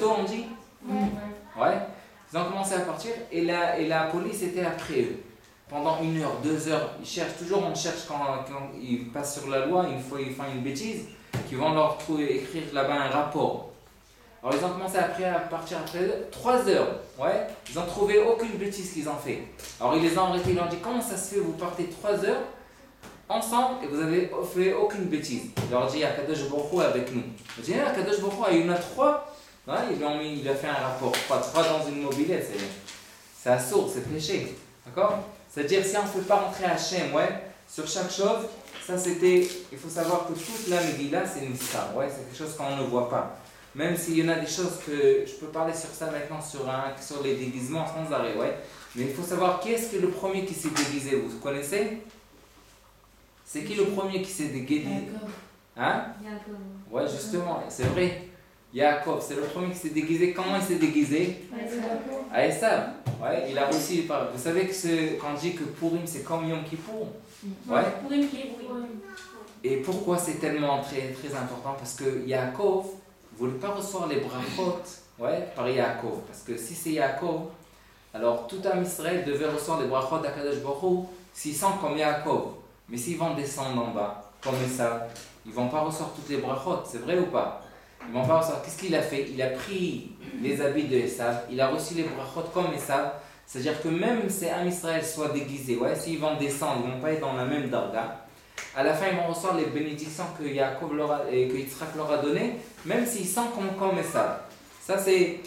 moto, on dit? Ouais. Ils ont commencé à partir et la police était après eux. Pendant 1 heure, 2 heures, ils cherchent, toujours on cherche quand ils passent sur la loi, une fois ils font une bêtise, qu'ils vont leur écrire là-bas un rapport. Alors ils ont commencé à partir après 3 heures, ouais, ils n'ont trouvé aucune bêtise qu'ils ont fait. Alors ils les ont arrêtés, ils leur ont dit comment ça se fait, vous partez 3 heures ensemble et vous avez fait aucune bêtise. Il leur dit Akadosh Baruch Hu avec nous. Il dit Akadosh Baruch Hu, il y en a 3, ouais, il a fait un rapport, 3 dans une mobilette, c'est assourd, c'est péché, d'accord? C'est-à-dire si on ne fait pas rentrer Hachem, ouais, sur chaque chose, ça c'était, il faut savoir que toute la Megillah c'est une star, ouais, c'est quelque chose qu'on ne voit pas. Même s'il y en a des choses que, je peux parler sur ça maintenant, sur les déguisements sans arrêt, ouais. Mais il faut savoir qui est-ce que le premier qui s'est déguisé, vous connaissez? C'est qui le premier qui s'est déguisé? Hein? Yaakov. Ouais, justement, c'est vrai. Yaakov, c'est le premier qui s'est déguisé. Comment il s'est déguisé? À Esav. Ouais, il a réussi. Vous savez que quand on dit que Purim c'est comme Yom Kippour. Ouais. Purim qui est Purim. Et pourquoi c'est tellement très, très important? Parce que Yaakov ne voulait pas recevoir les brachot, ouais, par Yaakov. Parce que si c'est Yaakov, alors tout Am Israël devait recevoir les brachot d'Akadosh Baruch Hu s'ils sont comme Yaakov. Mais s'ils vont descendre en bas, comme ça, ils ne vont pas recevoir toutes les brachot, c'est vrai ou pas? Ils vont pas recevoir. Qu'est-ce qu'il a fait? Il a pris les habits de Esav, il a reçu les brachot comme Esav. C'est-à-dire que même si Am Israël soit déguisé, ouais, s'ils vont descendre, ils ne vont pas être dans la même darga. À la fin, ils vont recevoir les bénédictions que Yaakov et que Yitzhak leur a données, même s'ils sont comme Esav. Ça, c'est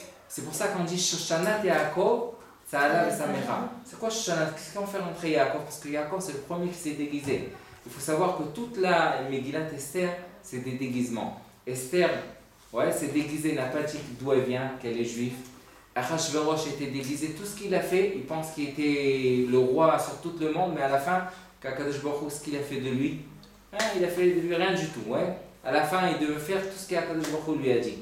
pour ça qu'on dit Shoshanat Yaakov, Tza'ala v'Samera. C'est quoi Shoshanat? Qu'est-ce qu'on fait rentrer Yaakov? Parce que Yaakov, c'est le premier qui s'est déguisé. Il faut savoir que toute la Megillat Esther, c'est des déguisements. Esther, ouais, s'est déguisée, n'a pas dit d'où elle vient, qu'elle est juive. Achashverosh était déguisé, tout ce qu'il a fait, il pense qu'il était le roi sur tout le monde, mais à la fin, qu'Akadosh Baruch Hu, ce qu'il a fait de lui, hein, il a fait de lui rien du tout. Ouais. À la fin, il devait faire tout ce qu'Akadosh Baruch Hu lui a dit.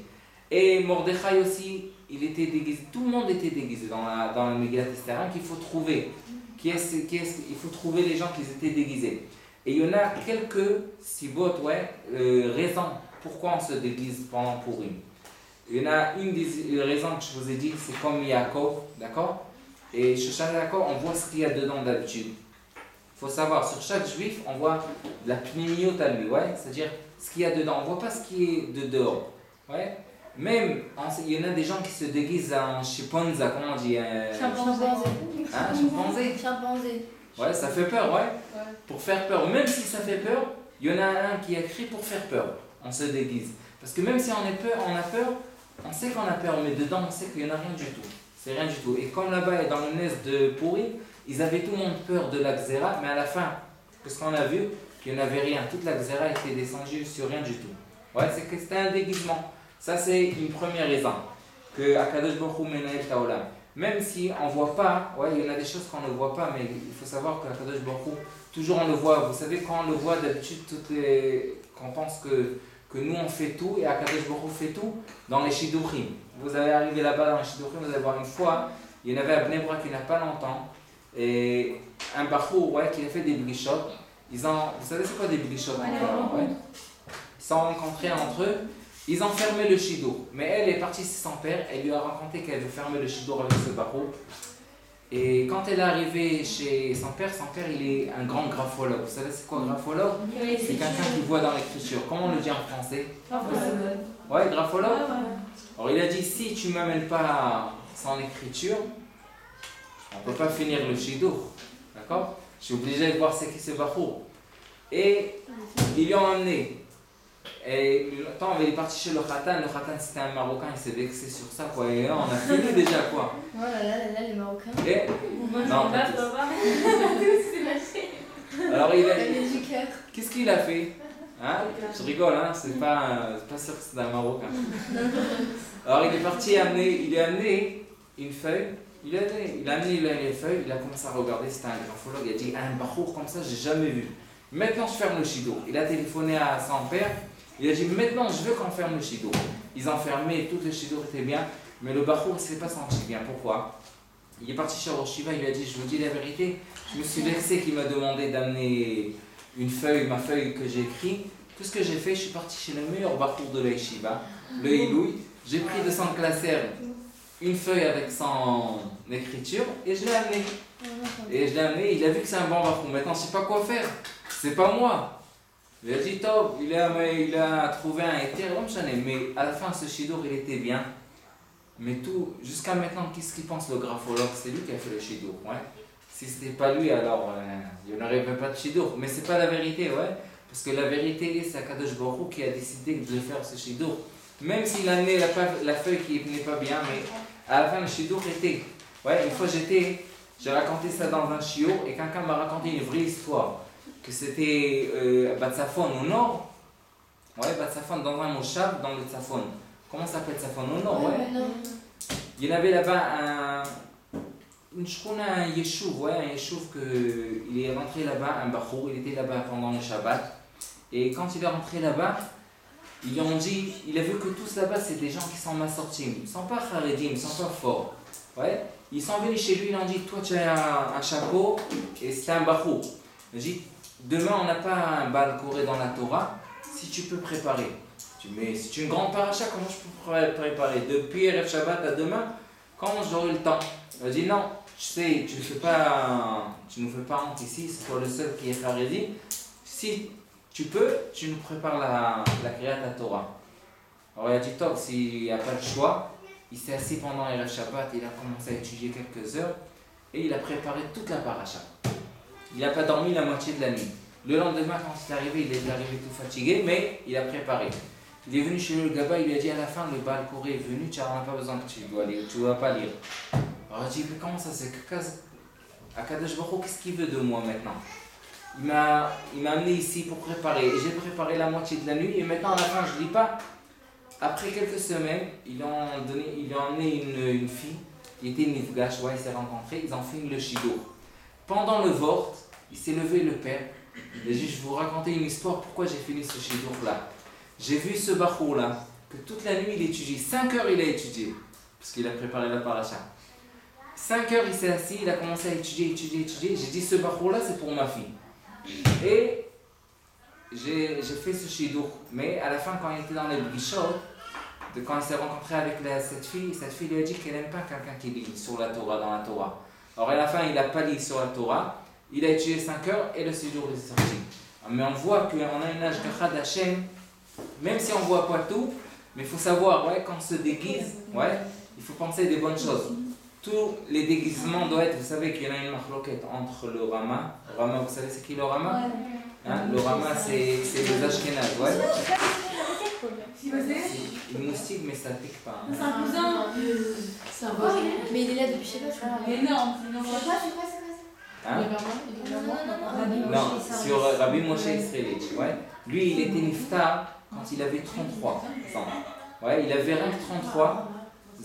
Et Mordechai aussi, il était déguisé, tout le monde était déguisé dans la Megillat Esther, qu'il faut trouver. Il faut trouver les gens qui étaient déguisés. Et il y en a quelques sibot, ouais, raisons pourquoi on se déguise pendant Purim. Il y en a une des raisons que je vous ai dit, c'est comme Yaakov, d'accord? Et chez chaque Yaakov, on voit ce qu'il y a dedans d'habitude. Il faut savoir, sur chaque juif, on voit la pnimiot à lui, ouais? C'est-à-dire ce qu'il y a dedans. On ne voit pas ce qui est de dehors. Ouais? Même, il y en a des gens qui se déguisent en chimpanzé, comment on dit? Chimpanzé. Hein, chimpanzé? Chimpanzé. Ouais, ça fait peur, ouais? Pour faire peur. Même si ça fait peur, il y en a un qui a écrit pour faire peur. On se déguise. Parce que même si on a peur, on sait qu'on a peur, mais dedans on sait qu'il n'y en a rien du tout. C'est rien du tout. Et comme là-bas, dans le nez de Purim, ils avaient tout le monde peur de la Xéra, mais à la fin, qu'est-ce qu'on a vu? Qu'il n'y en avait rien. Toute la Xéra était descendue sur rien du tout. Ouais, c'est que c'était un déguisement. Ça, c'est une première raison. Que Akadosh Baruch Hu Menael Ta'olam. Même si on ne voit pas, ouais, il y en a des choses qu'on ne voit pas, mais il faut savoir qu'Akadosh Baruch Hu, toujours on le voit. Vous savez, quand on le voit d'habitude, qu'on pense que nous on fait tout et Akadosh Baruch Hu fait tout dans les Shidduchim. Vous allez arriver là-bas dans les Shidduchim, vous allez voir une fois, il y en avait à Bnei Brak il n'y a pas longtemps, et un Bachour, ouais, qui a fait des blichotes. Vous savez c'est quoi des blichotes? Ouais. Ils se sont rencontrés entre eux, ils ont fermé le Shidduch. Mais elle est partie chez son père, elle lui a raconté qu'elle veut fermer le Shidduch avec ce Bachour. Et quand elle est arrivée chez son père il est un grand graphologue. Vous savez c'est quoi graphologue? C'est quelqu'un qui voit dans l'écriture. Comment on le dit en français? Ouais, graphologue. Alors il a dit si tu ne m'amènes pas sans écriture, on ne peut pas finir le shidduch. D'accord? Je suis obligé de voir ce qui se bachour. Et ils lui ont amené. Et attends, il est parti chez le Khatan c'était un Marocain, il s'est vexé sur ça quoi. Et là, on a fini déjà quoi. Oh là, les Marocains. Et... Non, pas alors il a dit, qu'est-ce qu'il a fait? Hein? Je rigole, hein? C'est pas sûr que c'est un Marocain. Alors il est parti il a amené une feuille. Il a amené les feuilles, il a commencé à regarder, c'était un graphologue, il a dit un bachour comme ça, j'ai jamais vu. Maintenant je ferme le shidduch. Il a téléphoné à son père. Il a dit maintenant je veux qu'on ferme le shidduch. Ils ont fermé, tout le shidduch était bien, mais le bachour ne s'est pas senti bien. Pourquoi? Il est parti chez Rosh Shiva, il lui a dit je vous dis la vérité, je me suis vexé qu'il m'a demandé d'amener ma feuille que j'ai écrite. Tout ce que j'ai fait, je suis parti chez le meilleur bachour de la Yeshiva, le Iloui. J'ai pris de son classeur une feuille avec son écriture et je l'ai amené. Et je l'ai amené, il a vu que c'est un bon bachou. Maintenant, je ne sais pas quoi faire. C'est pas moi. Il a dit, top, il a trouvé un éther, mais à la fin, ce shidour, il était bien. Mais tout, jusqu'à maintenant, qu'est-ce qu'il pense le graphologue? C'est lui qui a fait le shidour, ouais. Si c'était pas lui, alors il n'y en aurait même pas de shidour. Mais c'est pas la vérité, ouais. Parce que la vérité, c'est Akadosh Baruch Hu qui a décidé de faire ce shidour. Même s'il a amené la feuille qui n'est pas bien, mais à la fin, le shidour était. Ouais, une fois j'ai raconté ça dans un shiur et quelqu'un m'a raconté une vraie histoire. Que c'était Batsafon au nord. Ouais, Batsafon dans un moshav dans le Tsafon. Comment ça s'appelle Tsafon au nord? Ouais. Il y en avait là-bas un yeshuv, ouais, un yeshuv il est rentré là-bas, un bachou, il était là-bas pendant le Shabbat. Et quand il est rentré là-bas, ils lui ont dit, il a vu que tous là-bas c'est des gens qui sont massortim, ils ne sont pas charedim, ils ne sont pas forts. Ouais. Ils sont venus chez lui, ils ont dit, toi tu as un chapeau et c'est un bachou. Il a dit, demain on n'a pas un bal coré dans la Torah, si tu peux préparer. Mais c'est une grande paracha, comment je peux préparer? Depuis Erev Shabbat à demain, quand j'aurai le temps? Il a dit, non, tu sais, tu nous fais pas honte ici, c'est toi le seul qui est Haredi. Si tu peux, tu nous prépares la Kriyat Torah. Alors il a dit, top, s'il n'y a pas le choix, il s'est assis pendant Erev Shabbat, il a commencé à étudier quelques heures et il a préparé toute la paracha. Il n'a pas dormi la moitié de la nuit. Le lendemain, quand il est arrivé tout fatigué, mais il a préparé. Il est venu chez le Gaba, il lui a dit à la fin, le Baal Koré est venu, tu n'as pas besoin que tu dois lire, tu ne vas pas lire. Alors il a dit, mais comment ça c'est que Akadosh Baruch Hu, qu'est-ce qu'il veut de moi maintenant? Il m'a amené ici pour préparer, et j'ai préparé la moitié de la nuit, et maintenant à la fin je ne lis pas. Après quelques semaines, ils lui ont emmené une fille, qui était une nifgash, ouais, ils s'est rencontrés, ils ont fait le shidour. Pendant le vort, il s'est levé le père, il a dit, je vais vous raconter une histoire, pourquoi j'ai fini ce shidour là. J'ai vu ce bachou là, que toute la nuit il étudie, 5 heures il a étudié, parce qu'il a préparé la paracha. 5 heures il s'est assis, il a commencé à étudier. J'ai dit ce bachou là c'est pour ma fille. Et j'ai fait ce shidour. Mais à la fin quand il était dans les brichot, quand il s'est rencontré avec cette fille lui a dit qu'elle n'aime pas quelqu'un qui lit sur la Torah, dans la Torah. Alors à la fin il n'a pas lu sur la Torah, il a étudié 5 heures et le shidour est sorti. Mais on voit qu'on a une âge de Chad Hashem. Même si on ne voit pas tout, mais il faut savoir, ouais, quand on se déguise, ouais, il faut penser des bonnes choses. Tous les déguisements doivent être, vous savez qu'il y en a une marloquette entre le Rama. Rama, vous savez c'est qui le Rama? Hein, le Rama c'est les Ashkenaz, ouais. C'est une moustique mais ça ne pique pas. Hein. C'est un cousin. C'est un voisin. Mais il est là depuis je sais pas, je crois. Mais non, c'est quoi? Hein? Non, sur Rabbi Moshe Israelitch, ouais. Lui il était niftar quand il avait 33 ans. Ouais, il avait rien que 33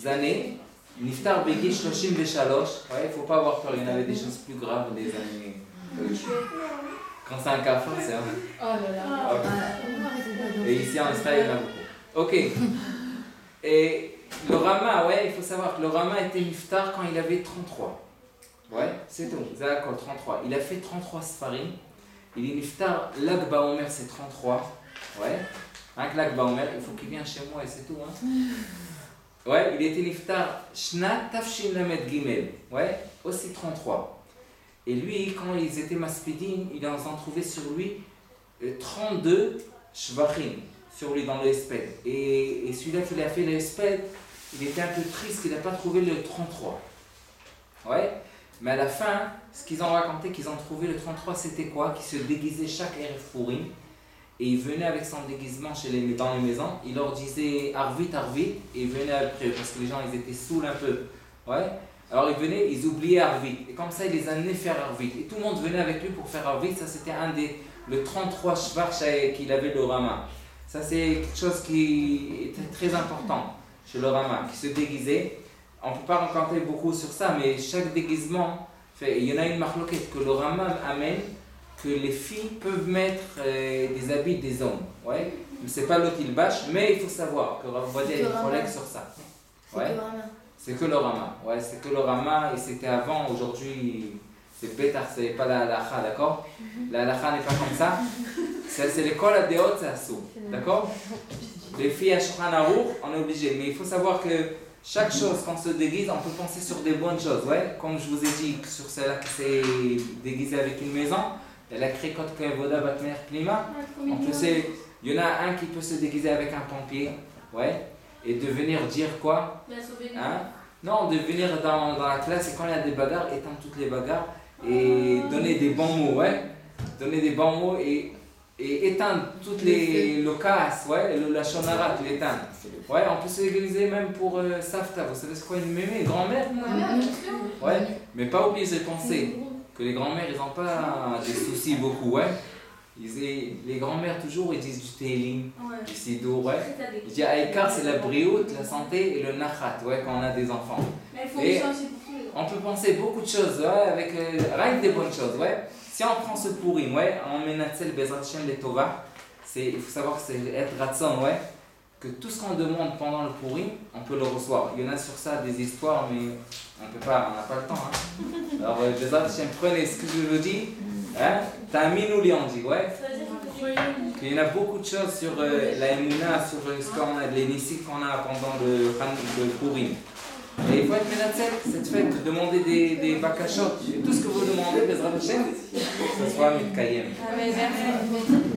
années. Niftar Begi Shloshim Beshalosh. Ouais, il ne faut pas avoir peur, il y en avait des choses plus graves des années. Quand c'est un cafard, c'est un. Oh là là. Okay. Et ici en Israël, il y en a beaucoup. Ok. Et le Rama, ouais, il faut savoir que le Rama était niftar quand il avait 33. Ouais, c'est tout. D'accord, 33. Il a fait 33 sfarim. Il est niftar, Lag Baomer c'est 33. Ouais. Un Lag Baomer, il faut qu'il vienne chez moi et c'est tout. Hein. Ouais, il était niftar, Shnat Tafshin Lamed Gimel. Ouais, aussi 33. Et lui, quand ils étaient maspidim, ils ont trouvé sur lui 32 shvachim, sur lui dans le Esped. Et celui-là qui a fait le Esped, il était un peu triste qu'il n'a pas trouvé le 33. Ouais. Mais à la fin, ce qu'ils ont raconté, qu'ils ont trouvé le 33, c'était quoi? Qu'il se déguisait chaque Erev Purim. Et il venait avec son déguisement dans les maisons. Il leur disait Arvit, Arvit. Et il venait après eux, parce que les gens ils étaient saouls un peu. Ouais. Alors ils venaient, ils oubliaient Arvit. Et comme ça, il les amenait faire Arvit. Et tout le monde venait avec lui pour faire Arvit. Ça, c'était le 33 Shvarch qu'il avait le Rama. Ça, c'est quelque chose qui était très important chez le Rama, qui se déguisait. On ne peut pas raconter beaucoup sur ça, mais chaque déguisement, il y en a une marloquette que le Rama amène, que les filles peuvent mettre des habits des hommes. Ouais. C'est pas l'autre il bâche, mais il faut savoir que Rav Ovadia est collègue sur ça. Ouais. C'est que le Rama. Ouais, c'est que le Rama, et c'était avant, aujourd'hui, c'est bêtard, c'est pas la halakha, d'accord? La halakha n'est pas comme ça. C'est l'école à Déot, c'est Assou, d'accord? les filles à Shulchan Aruch, on est obligé. Mais il faut savoir que chaque chose, quand on se déguise, on peut penser sur des bonnes choses. Ouais? Comme je vous ai dit, sur celle-là qui s'est déguisée avec une maison, elle a créé Kot Kevoda Batmer Plima. Il y en a un qui peut se déguiser avec un pompier, ouais, et de venir dire quoi? Hein? Non, de venir dans la classe et quand il y a des bagarres, éteindre toutes les bagarres et donner des bons mots, ouais. Donner des bons mots et éteindre toutes les casse, ouais, la shonara, l'éteindre. Ouais, on peut se déguiser même pour Safta. Vous savez c'est quoi une mémé, grand-mère? Ouais, mais pas oublier de penser que les grands-mères, ils n'ont pas des soucis beaucoup, ouais. Les grands-mères toujours ils disent du télim, du sidour, ouais. Je dis Aïkar c'est la brioute, la santé et le nachat, ouais, quand on a des enfants. Mais il faut et changer beaucoup. on peut penser beaucoup de choses, ouais, avec rien que des bonnes choses, ouais. Si on prend ce pourim, ouais, on met Natzel Bezrat Hashem les Tova, il faut savoir que c'est être ratson, ouais, que tout ce qu'on demande pendant le pourim, on peut le recevoir. Il y en a sur ça des histoires, mais on n'a pas le temps, hein. Alors Bezrat Hashem, prenez ce que je vous dis. Hein? T'as mis nous on dit, ouais. Il y en a beaucoup de choses sur la Emouna, sur ce qu'on a, les nissis qu'on a pendant le Purim. Et il faut être menatzel, cette fête, de demander des bakashot. Tout ce que vous demandez, Bezrat Hashem, que ce soit mitkayem.